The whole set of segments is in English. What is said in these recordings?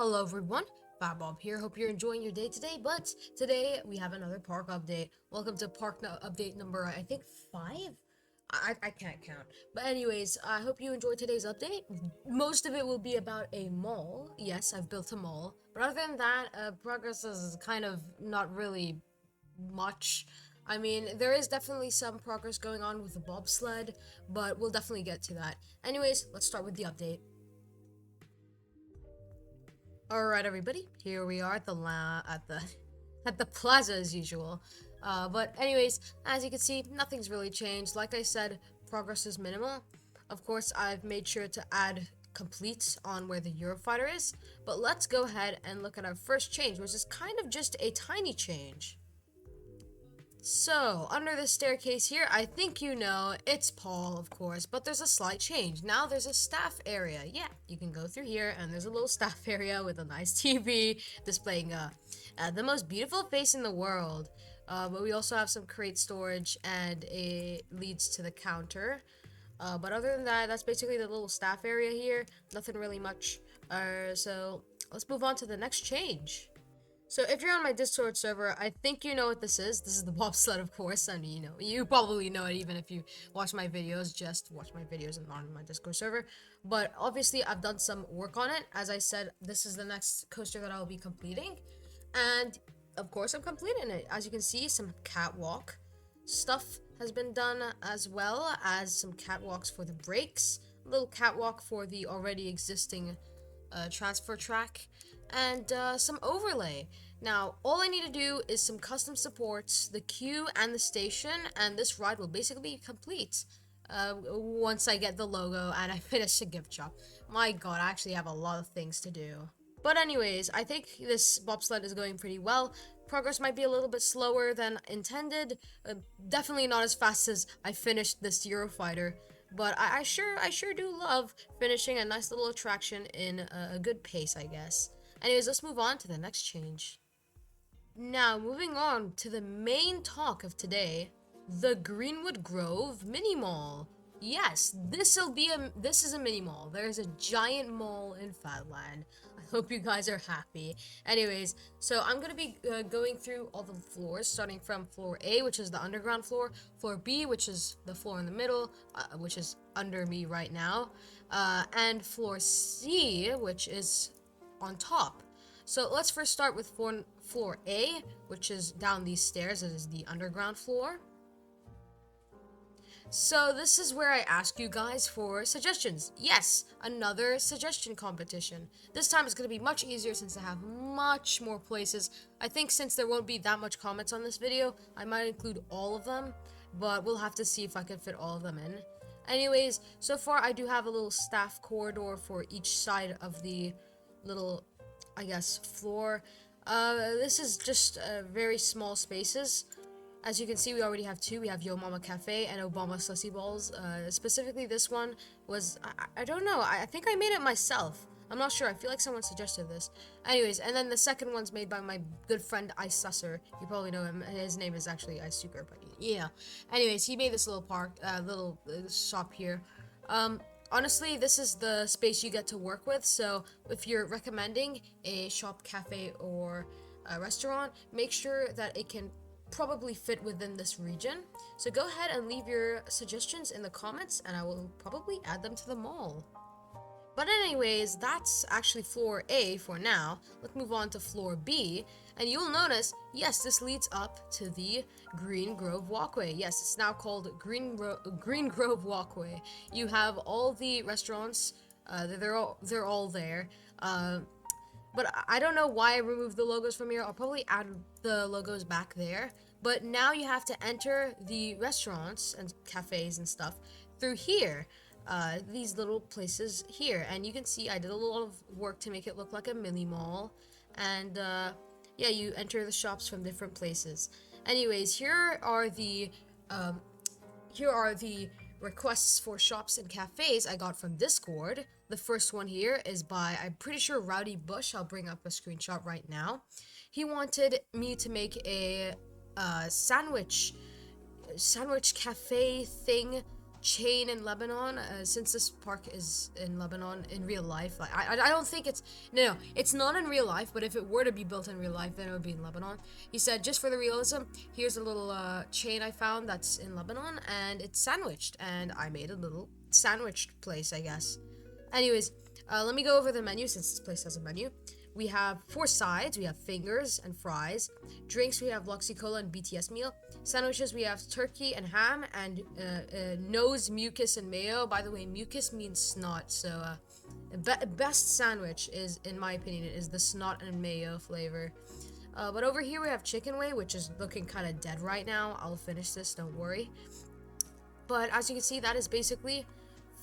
Hello everyone, Bob here. Hope you're enjoying your day today. But today we have another park update. Welcome to update number I think 5. I can't count. But anyways, I hope you enjoyed today's update. Most of it will be about a mall. Yes, I've built a mall. But other than that, progress is kind of not really much. I mean, there is definitely some progress going on with the bobsled, but we'll definitely get to that. Anyways, let's start with the update. All right, everybody. Here we are at the plaza as usual. But anyways, as you can see, nothing's really changed. Like I said, progress is minimal. Of course, I've made sure to add complete on where the Eurofighter is. But let's go ahead and look at our first change, which is kind of just a tiny change. So, under the staircase here, I think you know, it's Paul, of course, but there's a slight change. Now there's a staff area. Yeah, you can go through here, and there's a little staff area with a nice TV displaying the most beautiful face in the world. But we also have some crate storage, and it leads to the counter. But other than that, that's basically the little staff area here. Nothing really much. So, let's move on to the next change. So if you're on my Discord server, I think you know what this is. This is the bobsled, of course. I mean, you probably know it even if you watch my videos. Just watch my videos and not on my Discord server. But obviously, I've done some work on it. As I said, this is the next coaster that I'll be completing. And of course, I'm completing it. As you can see, some catwalk stuff has been done, as well as some catwalks for the brakes. A little catwalk for the already existing transfer track, and some overlay. Now, all I need to do is some custom supports, the queue, and the station, and this ride will basically be complete. Once I get the logo and I finish the gift shop. My god, I actually have a lot of things to do. But anyways, I think this bobsled is going pretty well. Progress might be a little bit slower than intended. Definitely not as fast as I finished this Eurofighter. But I sure do love finishing a nice little attraction in a good pace, I guess. Anyways, let's move on to the next change. Now, moving on to the main talk of today, the Greenwood Grove Mini Mall. Yes, this is a mini mall. There's a giant mall in FadLand. I hope you guys are happy. Anyways, so I'm gonna be going through all the floors, starting from floor A, which is the underground floor B, which is the floor in the middle, which is under me right now, and floor C, which is on top. So let's first start with floor A, which is down these stairs. It is the underground floor. So this is where I ask you guys for suggestions. Yes, another suggestion competition. This time it's going to be much easier since I have much more places. I think since there won't be that much comments on this video, I might include all of them, but we'll have to see if I can fit all of them in. Anyways, so far I do have a little staff corridor for each side of the little, I guess, floor. This is just very small spaces. As you can see, we already have two. We have Yo Mama Cafe and Obama Sussy Balls. Specifically, this one was, I don't know, I think I made it myself. I'm not sure, I feel like someone suggested this. Anyways, and then the second one's made by my good friend Ice Susser. You probably know him. His name is actually Ice Suker, but yeah. Anyways, he made this little shop here. Honestly, this is the space you get to work with, so if you're recommending a shop, cafe, or a restaurant, make sure that it can probably fit within this region. So go ahead and leave your suggestions in the comments, and I will probably add them to the mall. But anyways, that's actually floor A for now. Let's move on to floor B, and you'll notice, yes, this leads up to the Green Grove Walkway. Yes, it's now called Green Grove Walkway. You have all the restaurants, they're all there. But I don't know why I removed the logos from here. I'll probably add the logos back there. But now you have to enter the restaurants and cafes and stuff through here. These little places here. And you can see I did a lot of work to make it look like a mini mall. And yeah, you enter the shops from different places. Anyways, here are the requests for shops and cafes I got from Discord. The first one here is by, I'm pretty sure, Rowdy Bush. I'll bring up a screenshot right now. He wanted me to make a sandwich cafe thing chain in Lebanon. Since this park is in Lebanon in real life, like I don't think it's no, it's not in real life. But if it were to be built in real life, then it would be in Lebanon. He said, just for the realism, here's a little chain I found that's in Lebanon, and it's sandwiched, and I made a little sandwiched place, I guess. Anyways, let me go over the menu since this place has a menu. We have 4 sides. We have fingers and fries. Drinks, we have Luxy Cola and BTS meal. Sandwiches, we have turkey and ham and nose, mucus, and mayo. By the way, mucus means snot, so best sandwich is, in my opinion, is the snot and mayo flavor. But over here we have chicken wing, which is looking kind of dead right now. I'll finish this, don't worry. But as you can see, that is basically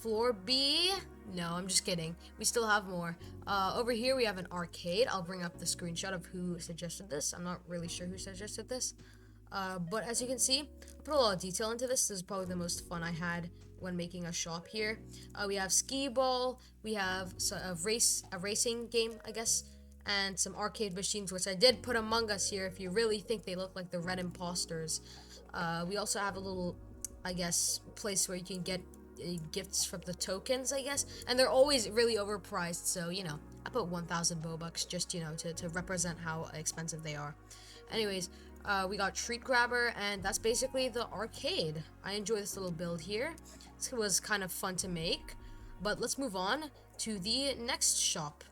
floor B. No, I'm just kidding. We still have more. Over here we have an arcade. I'll bring up the screenshot of who suggested this. I'm not really sure who suggested this. But as you can see, I put a lot of detail into this. This is probably the most fun I had when making a shop here. We have skee ball. We have a racing game, I guess, and some arcade machines, which I did put Among Us here if you really think they look like the red imposters. We also have a little, I guess, place where you can get gifts from the tokens, I guess, and they're always really overpriced, so you know, I put 1,000 Bobucks just, you know, to represent how expensive they are. Anyways, we got treat grabber, and that's basically the arcade. I enjoy this little build here. This was kind of fun to make, but let's move on to the next shop.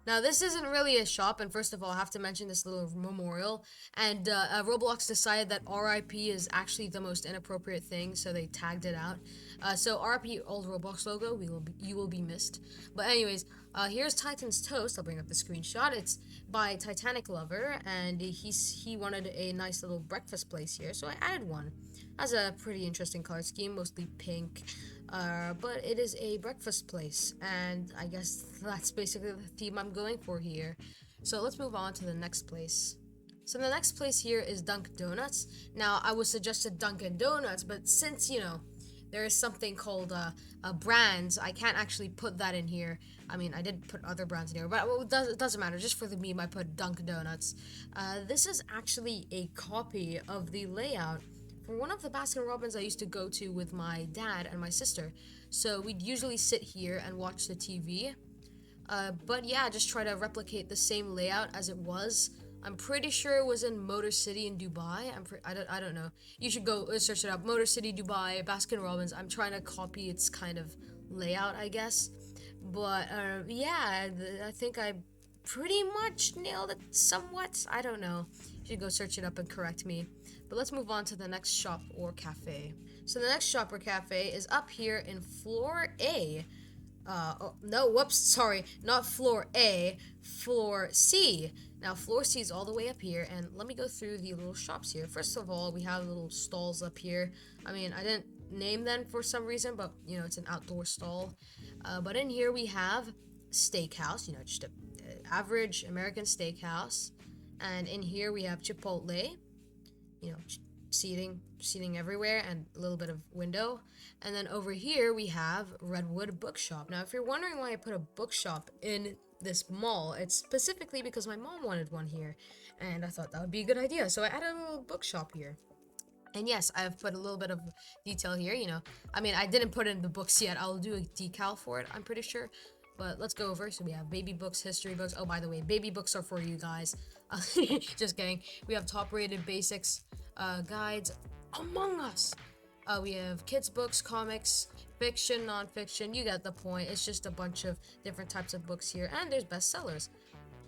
Now, this isn't really a shop, and first of all, I have to mention this little memorial, and Roblox decided that RIP is actually the most inappropriate thing, so they tagged it out. So RIP old Roblox logo, you will be missed. But anyways, here's Titan's Toast. I'll bring up the screenshot. It's by Titanic Lover, and he wanted a nice little breakfast place here, so I added one. Has a pretty interesting color scheme, mostly pink. But it is a breakfast place, and I guess that's basically the theme I'm going for here. So let's move on to the next place. So the next place here is Dunkin' Donuts. Now, I was suggested Dunkin' Donuts, but since, you know, there is something called brands, I can't actually put that in here. I mean, I did put other brands in here, but it doesn't matter. Just for the meme, I put Dunkin' Donuts. This is actually a copy of the layout for one of the Baskin Robbins I used to go to with my dad and my sister. So we'd usually sit here and watch the TV. But yeah, just try to replicate the same layout as it was. I'm pretty sure it was in Motor City in Dubai. I don't know. You should go search it up. Motor City, Dubai, Baskin Robbins. I'm trying to copy its kind of layout, I guess. But yeah, I think I pretty much nailed it somewhat. I don't know. You should go search it up and correct me. But let's move on to the next shop or cafe. So the next shop or cafe is up here in floor A. No, whoops, sorry, not floor A, floor C. Now, floor C is all the way up here, and let me go through the little shops here. First of all, we have little stalls up here. I mean, I didn't name them for some reason, but, you know, it's an outdoor stall. But in here we have steakhouse, you know, just an average American steakhouse. And in here we have Chipotle, you know, seating everywhere, and a little bit of window. And then over here we have Redwood Bookshop. Now, if you're wondering why I put a bookshop in this mall, it's specifically because my mom wanted one here, and I thought that would be a good idea, so I added a little bookshop here. And yes, I've put a little bit of detail here, you know. I mean, I didn't put in the books yet. I'll do a decal for it, I'm pretty sure. But let's go over. So we have baby books, history books. Oh, by the way, baby books are for you guys. Just kidding. We have top-rated basics, guides, Among Us. We have kids books, comics, fiction, non-fiction. You get the point. It's just a bunch of different types of books here. And there's bestsellers.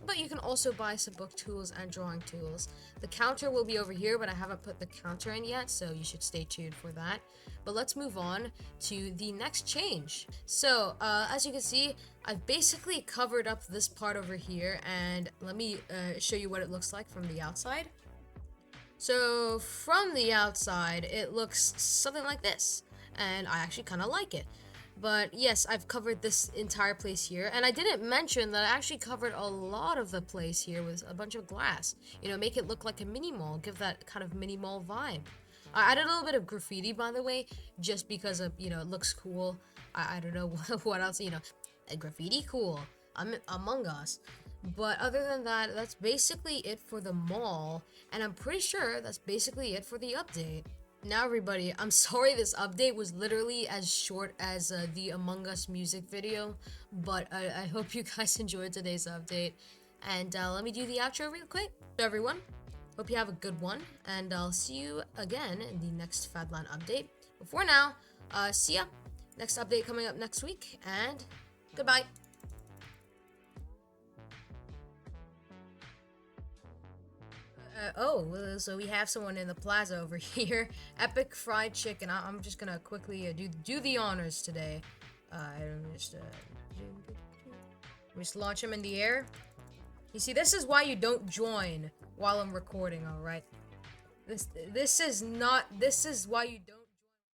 But you can also buy some book tools and drawing tools. The counter will be over here, but I haven't put the counter in yet, so you should stay tuned for that. But let's move on to the next change. So, as you can see, I've basically covered up this part over here, and let me show you what it looks like from the outside. So, from the outside, it looks something like this, and I actually kind of like it. But yes, I've covered this entire place here, and I didn't mention that I actually covered a lot of the place here with a bunch of glass. You know, make it look like a mini mall, give that kind of mini mall vibe. I added a little bit of graffiti, by the way, just because of, you know, it looks cool. I don't know what else, you know, graffiti cool, Among Us. But other than that, that's basically it for the mall, and I'm pretty sure that's basically it for the update. Now, everybody, I'm sorry this update was literally as short as the Among Us music video, but I hope you guys enjoyed today's update. And let me do the outro real quick. So, everyone, hope you have a good one, and I'll see you again in the next FadLand update. But for now, see ya. Next update coming up next week, and goodbye. So we have someone in the plaza over here. Epic fried chicken. I'm just gonna quickly do the honors today. Just launch him in the air. You see, this is why you don't join while I'm recording. All right. This is why you don't.